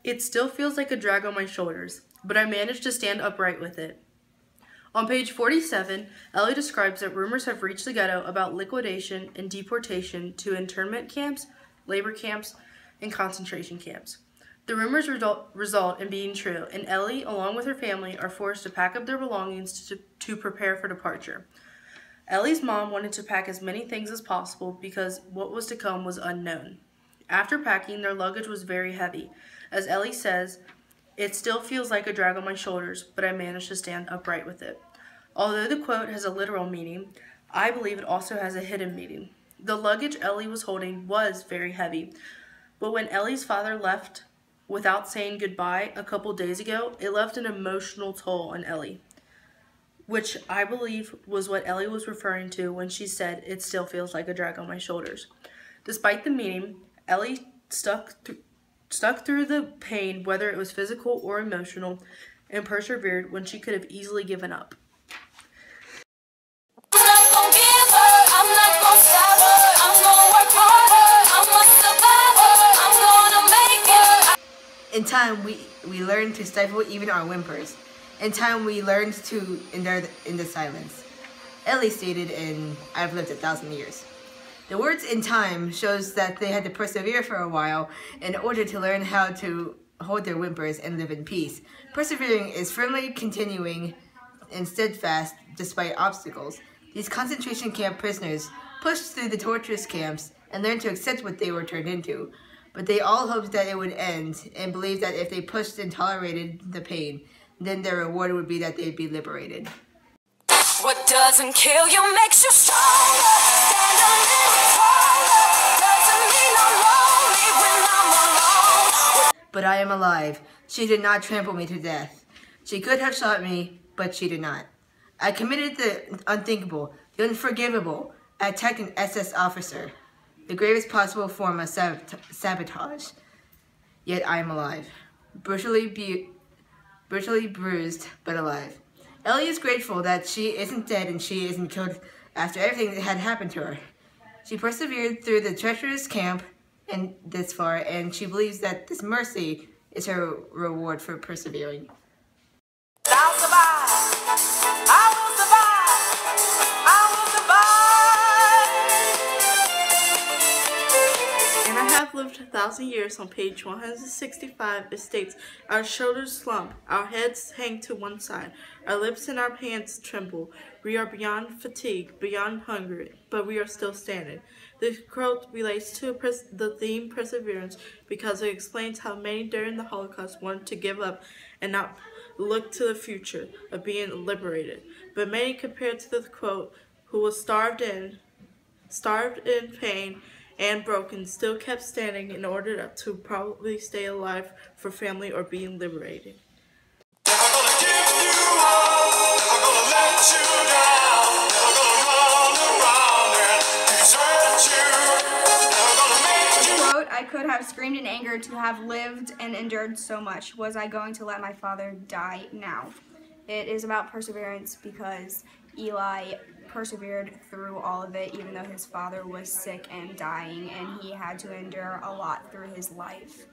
It still feels like a drag on my shoulders, but I managed to stand upright with it. On page 47, Ellie describes that rumors have reached the ghetto about liquidation and deportation to internment camps, labor camps, and concentration camps. The rumors result in being true, and Ellie, along with her family, are forced to pack up their belongings to prepare for departure. Ellie's mom wanted to pack as many things as possible because what was to come was unknown. After packing, their luggage was very heavy. As Ellie says, "It still feels like a drag on my shoulders, but I managed to stand upright with it." Although the quote has a literal meaning, I believe it also has a hidden meaning. The luggage Ellie was holding was very heavy, but when Ellie's father left without saying goodbye a couple days ago, it left an emotional toll on Ellie, which I believe was what Ellie was referring to when she said, "It still feels like a drag on my shoulders." Despite the meaning, Ellie stuck through the pain, whether it was physical or emotional, and persevered when she could have easily given up. In time, we learned to stifle even our whimpers. In time, we learned to endure in the silence. Ellie stated in I've Lived 1,000 Years. The words "in time" shows that they had to persevere for a while in order to learn how to hold their whimpers and live in peace. Persevering is firmly continuing and steadfast despite obstacles. These concentration camp prisoners pushed through the torturous camps and learned to accept what they were turned into. But they all hoped that it would end and believed that if they pushed and tolerated the pain, then their reward would be that they'd be liberated. What doesn't kill you makes you stronger. Stand a little taller. Doesn't mean I'm lonely when I'm alone. But I am alive. She did not trample me to death. She could have shot me, but she did not. I committed the unthinkable, the unforgivable. I attacked an SS officer, the gravest possible form of sabotage. Yet I am alive, brutally bruised, but alive. Ellie is grateful that she isn't dead and she isn't killed after everything that had happened to her. She persevered through the treacherous camp and this far, and she believes that this mercy is her reward for persevering. I'll survive. I will survive. I will survive. And I Have Lived 1,000 Years on page 165, it states, "Our shoulders slump, our heads hang to one side, our lips and our hands tremble. We are beyond fatigue, beyond hunger, but we are still standing." This quote relates to the theme perseverance because it explains how many during the Holocaust wanted to give up and not look to the future of being liberated. But many, compared to the quote, who was starved in pain and broken, still kept standing in order to probably stay alive for family or being liberated. Never gonna give you up. Never gonna let you down. Never gonna run around and desert you. Never gonna make you. Quote, "I could have screamed in anger to have lived and endured so much. Was I going to let my father die now?" It is about perseverance because Eli persevered through all of it, even though his father was sick and dying, and he had to endure a lot through his life.